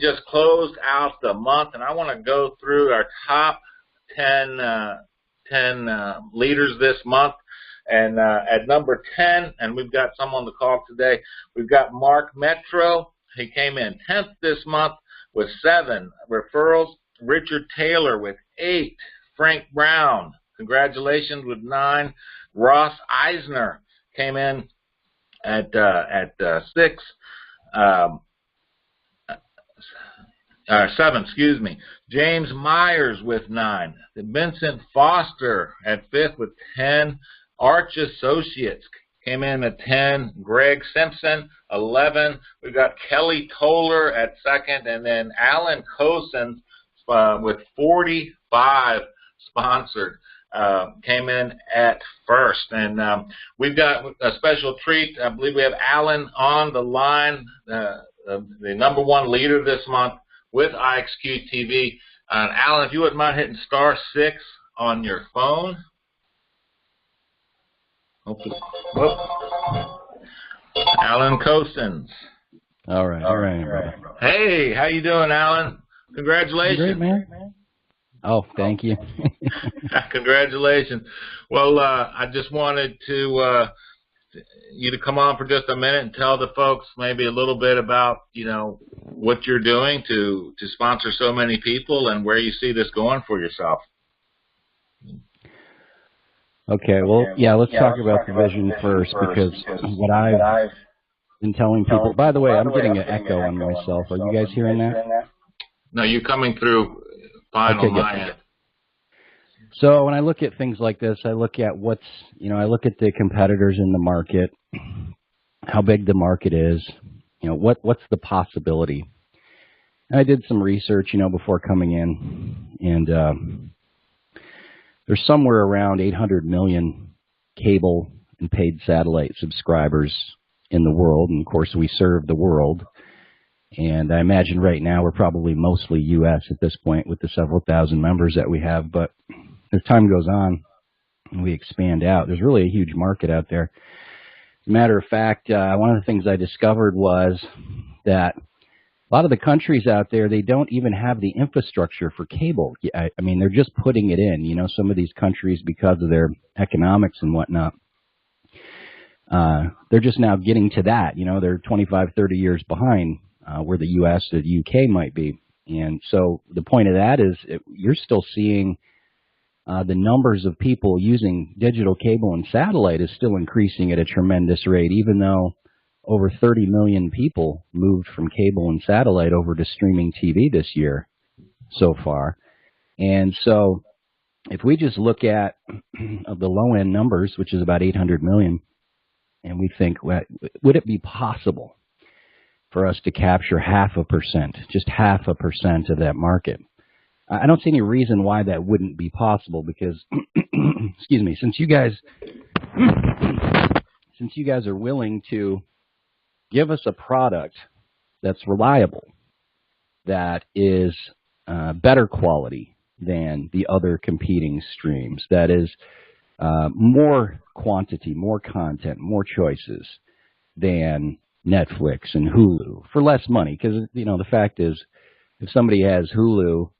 just closed out the month, and I want to go through our top 10 leaders this month. And at number 10, and we've got some on the call today, we've got Mark Metro. He came in 10th this month with 7 referrals. Richard Taylor with 8. Frank Brown, congratulations, with 9. Ross Eisner came in at 6. 7, excuse me. James Myers with 9. Vincent Foster at 5th with 10. Arch Associates came in at 10. Greg Simpson, 11. We've got Kelly Toller at 2nd, and then Alan Cosen with 45 sponsored came in at 1st. And we've got a special treat. I believe we have Alan on the line, the number 1 leader this month with IXQ TV. Alan, if you wouldn't mind hitting *6 on your phone. Alan Cosens. All right. Hey, how you doing, Alan? Congratulations. Great, man. Oh, thank you. Congratulations. Well, I just wanted to you to come on for just a minute and tell the folks maybe a little bit about, what you're doing to sponsor so many people and where you see this going for yourself. Okay, well, let's talk about the vision first, because what I've been telling people, by the way, I'm getting an echo on myself. Are you guys hearing that? No, you're coming through fine on my end. So when I look at things like this, I look at I look at the competitors in the market, how big the market is, what's the possibility. And I did some research, before coming in, and there's somewhere around 800 million cable and paid satellite subscribers in the world, and of course we serve the world. And I imagine right now we're probably mostly U.S. at this point with the several thousand members that we have, but as time goes on and we expand out, there's really a huge market out there. As a matter of fact, one of the things I discovered was that a lot of the countries out there, they don't even have the infrastructure for cable. I mean, they're just putting it in. Some of these countries, because of their economics and whatnot, they're just now getting to that. They're 25, 30 years behind where the U.S. or the U.K. might be. And so the point of that is you're still seeing the numbers of people using digital cable and satellite is still increasing at a tremendous rate, even though over 30 million people moved from cable and satellite over to streaming TV this year so far. And so if we just look at the low-end numbers, which is about 800 million, and we think, would it be possible for us to capture 0.5%, just 0.5% of that market? I don't see any reason why that wouldn't be possible, because, excuse me, since you guys are willing to give us a product that's reliable, that is better quality than the other competing streams, that is more quantity, more content, more choices than Netflix and Hulu for less money. Because, the fact is, if somebody has Hulu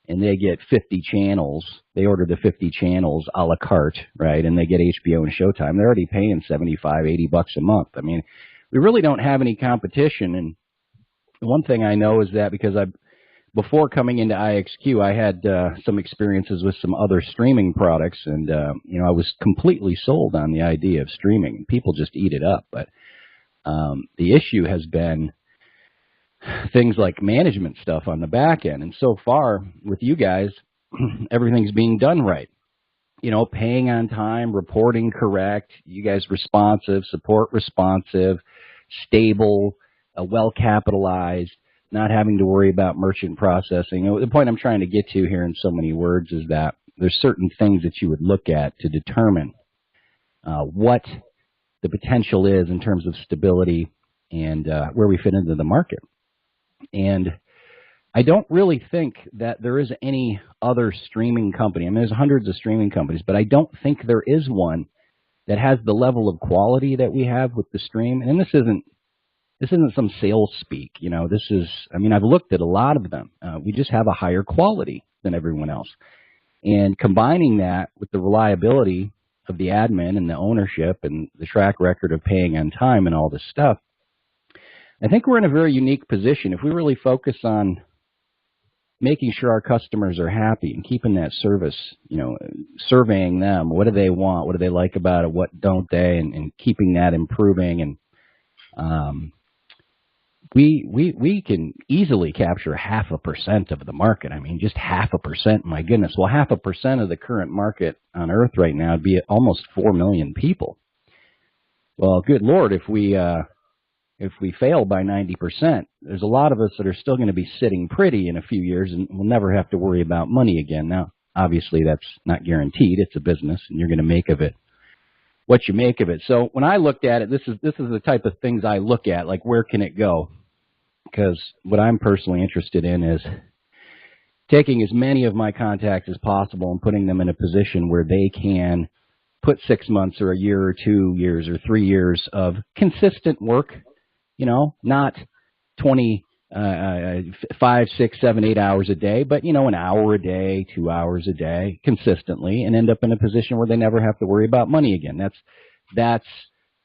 and they get 50 channels, they order the 50 channels a la carte, right, and they get HBO and Showtime, they're already paying $75, $80 a month. I mean, we really don't have any competition. And one thing I know is that because before coming into IXQ, I had some experiences with some other streaming products, and I was completely sold on the idea of streaming. People just eat it up. But the issue has been things like management stuff on the back end. And so far with you guys, everything's being done right. Paying on time, reporting correct, you guys responsive, support responsive, stable, well capitalized, not having to worry about merchant processing. The point I'm trying to get to here in so many words is that there's certain things that you would look at to determine what the potential is in terms of stability and where we fit into the market. And I don't really think that there is any other streaming company. I mean, there's hundreds of streaming companies, but I don't think there is one that has the level of quality that we have with the stream. And this this isn't some sales speak. You know, this is, I mean, I've looked at a lot of them. We just have a higher quality than everyone else. And combining that with the reliability of the admin and the ownership and the track record of paying on time and all this stuff, I think we're in a very unique position. If we really focus on making sure our customers are happy and keeping that service, you know, surveying them, what do they want, what do they like about it, what don't they, and keeping that improving, and we can easily capture 0.5% of the market. I mean, just 0.5%, my goodness. Well, 0.5% of the current market on Earth right now would be almost 4 million people. Well, good Lord, if we fail by 90%, there's a lot of us that are still going to be sitting pretty in a few years, and we'll never have to worry about money again. Now, obviously, that's not guaranteed. It's a business, and you're going to make of it what you make of it. So when I looked at it, this is the type of things I look at, like where can it go? Because what I'm personally interested in is taking as many of my contacts as possible and putting them in a position where they can put 6 months or a year or 2 years or 3 years of consistent work, you know, not 5, 6, 7, 8 hours a day, but, you know, an hour a day, 2 hours a day consistently, and end up in a position where they never have to worry about money again. That's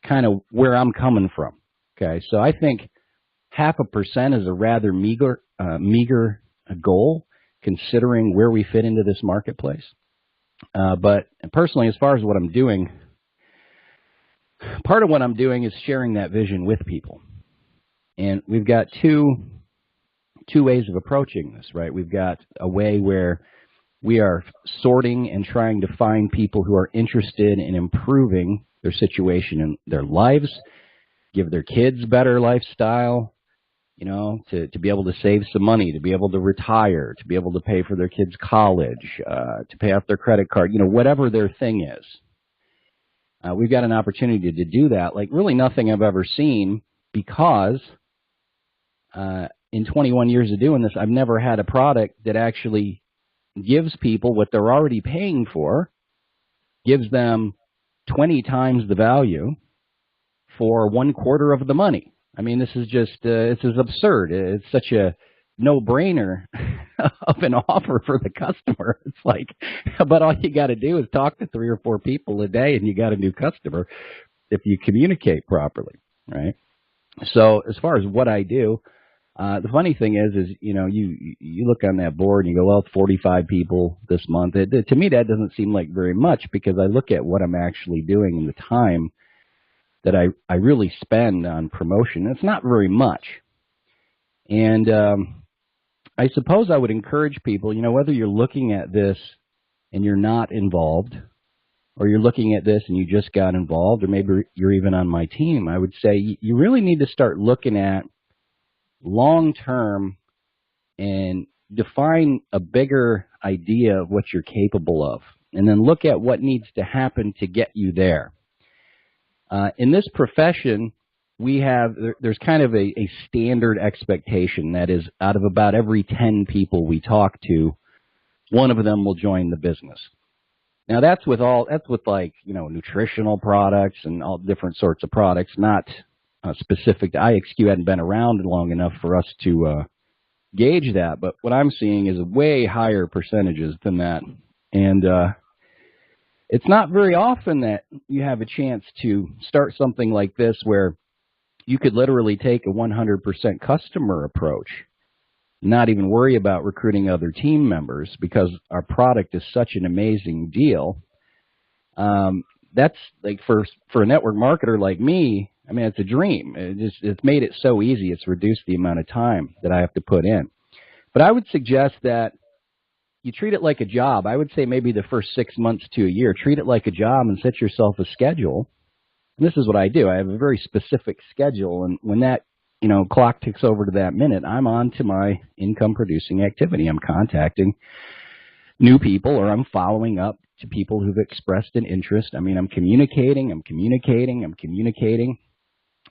kind of where I'm coming from. Okay, so I think 0.5% is a rather meager goal considering where we fit into this marketplace. But personally, as far as what I'm doing, part of what I'm doing is sharing that vision with people. And we've got two ways of approaching this, right? We've got a way where we are sorting and trying to find people who are interested in improving their situation in their lives, give their kids better lifestyle, you know, to be able to save some money, to be able to retire, to be able to pay for their kids' college, to pay off their credit card, you know, whatever their thing is. We've got an opportunity to do that like really nothing I've ever seen, because in 21 years of doing this, I've never had a product that actually gives people what they're already paying for, gives them 20 times the value for 1/4 of the money. I mean, this is just, this is absurd. It's such a no-brainer of an offer for the customer. It's like, but all you got to do is talk to 3 or 4 people a day and you got a new customer if you communicate properly, right? So as far as what I do, the funny thing is, you know, you look on that board and you go, well, 45 people this month. To me, that doesn't seem like very much, because I look at what I'm actually doing and the time that I really spend on promotion. It's not very much. And I suppose I would encourage people, you know, whether you're looking at this and you're not involved, or you're looking at this and you just got involved, or maybe you're even on my team, I would say you really need to start looking at long-term and define a bigger idea of what you're capable of, and then look at what needs to happen to get you there. In this profession, there's kind of a standard expectation that is, out of about every 10 people we talk to, one of them will join the business. Now that's with like, you know, nutritional products and all different sorts of products, not specific to IXQ. Hadn't been around long enough for us to gauge that, but what I'm seeing is way higher percentages than that. And it's not very often that you have a chance to start something like this where you could literally take a 100% customer approach, not even worry about recruiting other team members, because our product is such an amazing deal. That's like for a network marketer like me, I mean, it's a dream. It's made it so easy. It's reduced the amount of time that I have to put in. But I would suggest that you treat it like a job. I would say maybe the first 6 months to a year, treat it like a job and set yourself a schedule. And this is what I do. I have a very specific schedule, and when that, you know, clock ticks over to that minute, I'm on to my income producing activity. I'm contacting new people, or I'm following up to people who've expressed an interest. I mean, I'm communicating,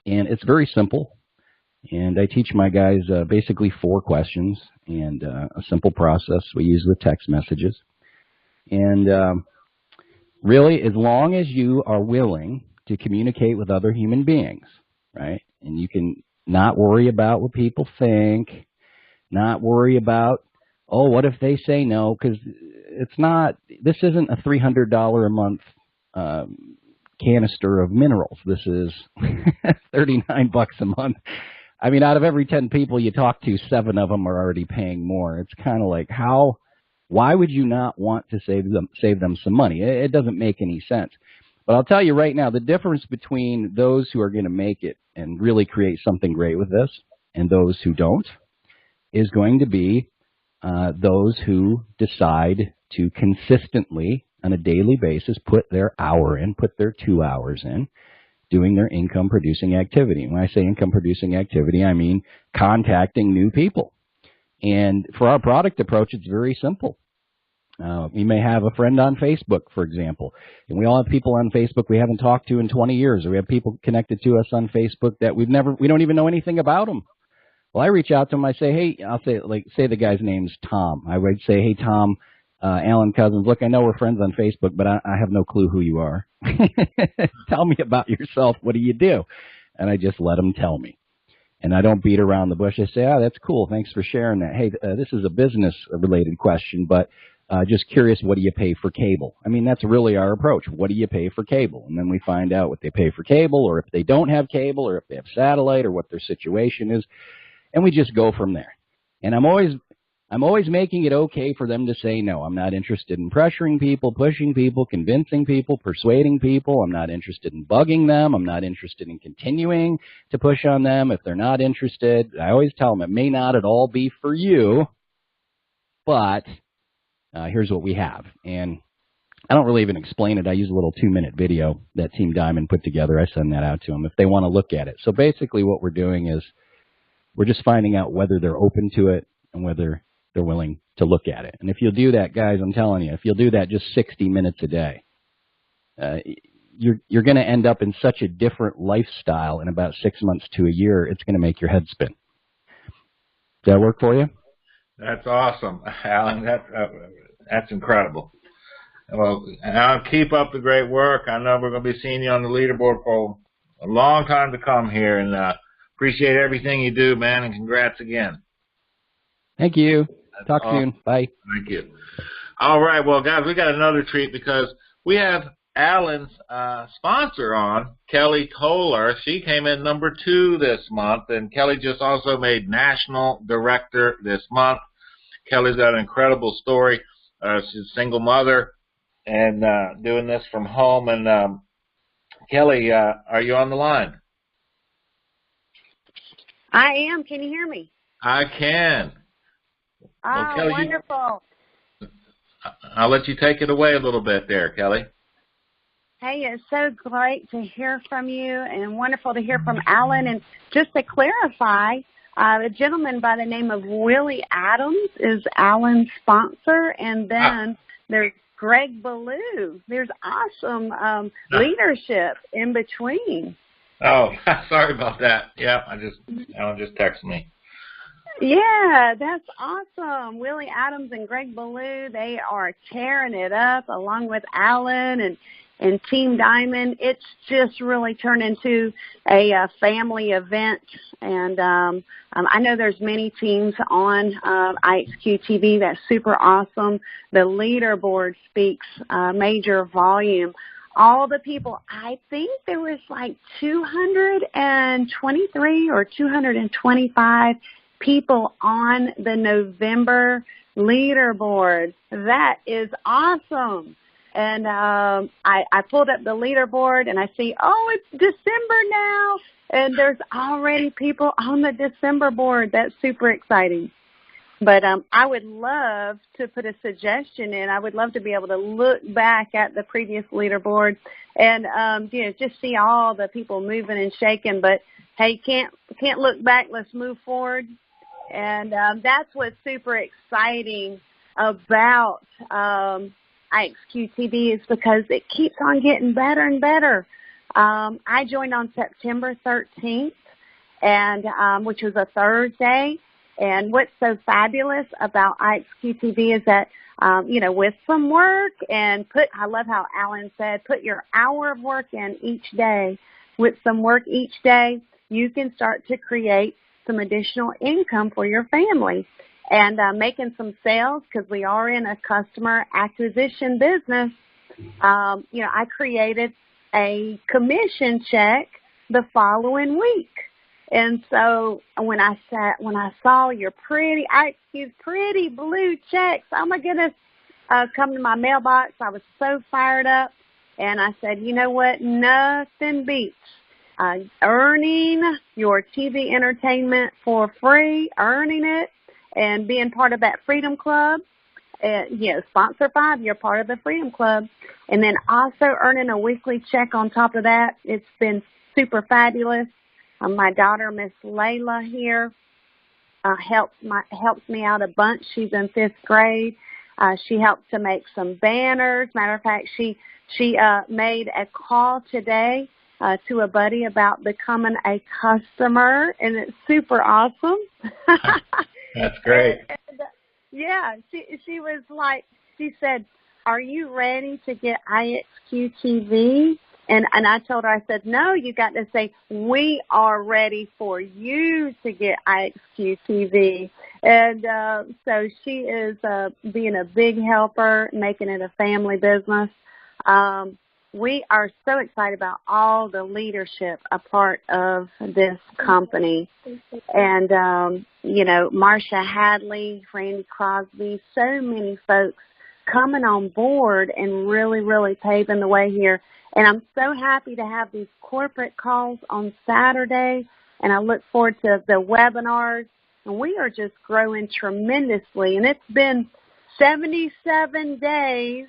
and it's very simple. And I teach my guys basically 4 questions and a simple process we use with text messages. And really, as long as you are willing to communicate with other human beings, right? And you can not worry about what people think, not worry about, oh, what if they say no? Because this isn't a $300 a month canister of minerals. This is $39 a month. I mean, out of every 10 people you talk to, 7 of them are already paying more. It's kind of like, why would you not want to save them some money? It doesn't make any sense. But I'll tell you right now, the difference between those who are going to make it and really create something great with this and those who don't is going to be those who decide to consistently, on a daily basis, put their hour in, put their 2 hours in, doing their income-producing activity. When I say income-producing activity, I mean contacting new people. And for our product approach, it's very simple. We may have a friend on Facebook, for example, and we all have people on Facebook we haven't talked to in 20 years, or we have people connected to us on Facebook that we don't even know anything about them. Well, I reach out to them. I say, hey, say the guy's name's Tom. I would say, hey, Tom, Alan Cousins, look, I know we're friends on Facebook, but I have no clue who you are. Tell me about yourself. What do you do? And I just let them tell me. And I don't beat around the bush. I say, oh, that's cool. Thanks for sharing that. Hey, this is a business-related question, but just curious, what do you pay for cable? I mean, that's really our approach. What do you pay for cable? And then we find out what they pay for cable, or if they don't have cable, or if they have satellite, or what their situation is. And we just go from there. And I'm always making it okay for them to say no. I'm not interested in pressuring people, pushing people, convincing people, persuading people. I'm not interested in bugging them. I'm not interested in continuing to push on them. If they're not interested, I always tell them it may not at all be for you, but here's what we have. And I don't really even explain it. I use a little 2-minute video that Team Diamond put together. I send that out to them if they want to look at it. So basically what we're doing is we're just finding out whether they're open to it and whether they're willing to look at it. And if you'll do that, guys, I'm telling you, if you'll do that just 60 minutes a day, you're going to end up in such a different lifestyle in about 6 months to a year, it's going to make your head spin. Does that work for you? That's awesome, Alan. That's incredible. Well, Alan, keep up the great work. I know we're going to be seeing you on the leaderboard for a long time to come here, and appreciate everything you do, man, and congrats again. Thank you. Talk soon. Bye. Thank you. All right. Well, guys, we got another treat because we have Alan's sponsor on, Kelly Toller. She came in number 2 this month, and Kelly just also made National Director this month. Kelly's got an incredible story. She's a single mother and doing this from home. And Kelly, are you on the line? I am. Can you hear me? I can. Oh, well, Kelly, wonderful. I'll let you take it away a little bit there, Kelly. Hey, it's so great to hear from you and wonderful to hear from Alan. And just to clarify, a gentleman by the name of Willie Adams is Alan's sponsor, and then there's Greg Ballou. There's awesome leadership in between. Oh, sorry about that. Yeah, Alan just texted me. Yeah, that's awesome. Willie Adams and Greg Ballou, they are tearing it up along with Alan and Team Diamond. It's just really turned into a family event. And I know there's many teams on IXQ TV. That's super awesome. The leaderboard speaks major volume. All the people, I think there was like 223 or 225 people on the November leaderboard. That is awesome. And I pulled up the leaderboard and I see, oh, it's December now. And there's already people on the December board. That's super exciting. But I would love to put a suggestion in. I would love to be able to look back at the previous leaderboard and just see all the people moving and shaking. But hey, can't look back. Let's move forward. And that's what's super exciting about IXQ TV is because it keeps on getting better and better. I joined on September 13th, and which was a Thursday. And what's so fabulous about IXQ TV is that, with some work and I love how Alan said, put your hour of work in each day. With some work each day, you can start to create some additional income for your family. And making some sales, because we are in a customer acquisition business, I created a commission check the following week. And so when I saw your pretty IXQ pretty blue checks, oh my goodness, come to my mailbox, I was so fired up. And I said, you know what, nothing beats earning your TV entertainment for free, earning it, and being part of that Freedom Club. Sponsor 5, you're part of the Freedom Club. And then also earning a weekly check on top of that. It's been super fabulous. My daughter, Miss Layla here, helps me out a bunch. She's in 5th grade. She helped to make some banners. Matter of fact, she made a call today to a buddy about becoming a customer, and it's super awesome. That's great. She was like, she said, "Are you ready to get IXQ TV?" And I told her, I said, "No, you got to say, we are ready for you to get IXQ TV." And so she is being a big helper, making it a family business. We are so excited about all the leadership a part of this company. And, Marsha Hadley, Randy Crosby, so many folks coming on board and really, really paving the way here. And I'm so happy to have these corporate calls on Saturday, and I look forward to the webinars. And we are just growing tremendously. And it's been 77 days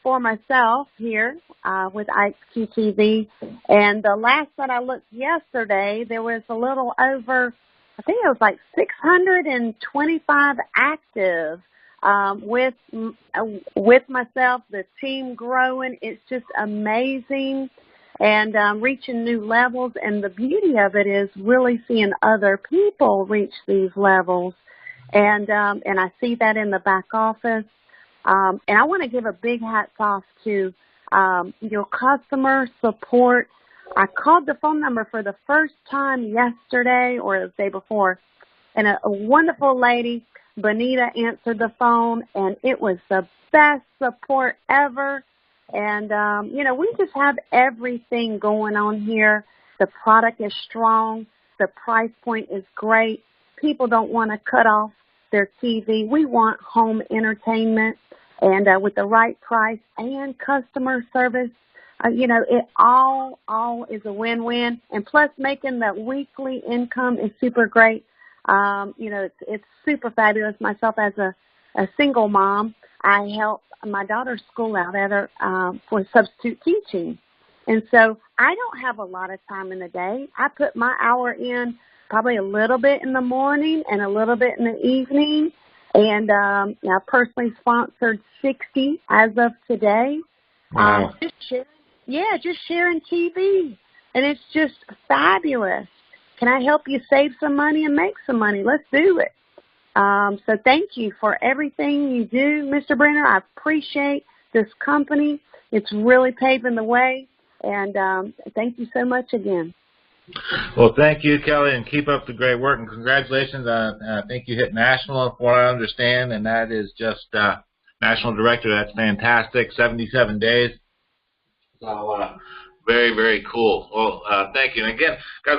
for myself here with IXQ TV. And the last that I looked yesterday, there was a little over, I think it was like 625 active with myself, the team growing. It's just amazing, and reaching new levels. And the beauty of it is really seeing other people reach these levels. And I see that in the back office. And I want to give a big hats off to your customer support. I called the phone number for the first time yesterday or the day before, and a wonderful lady, Bonita, answered the phone, and it was the best support ever. And, we just have everything going on here. The product is strong. The price point is great. People don't want to cut off their TV. We want home entertainment, and with the right price and customer service, it all is a win-win. And plus, making that weekly income is super great. It's super fabulous. Myself, as a single mom, I help my daughter's school out at her for substitute teaching. And so I don't have a lot of time in the day. I put my hour in probably a little bit in the morning and a little bit in the evening. And I personally sponsored 60 as of today. Wow. Just sharing TV. And it's just fabulous. Can I help you save some money and make some money? Let's do it. So thank you for everything you do, Mr. Brenner. I appreciate this company. It's really paving the way. And thank you so much again. Well, thank you, Kelly, and keep up the great work. And congratulations. I think you hit national, from what I understand, and that is just national director. That's fantastic. 77 days. So very, very cool. Well, thank you. And again, guys,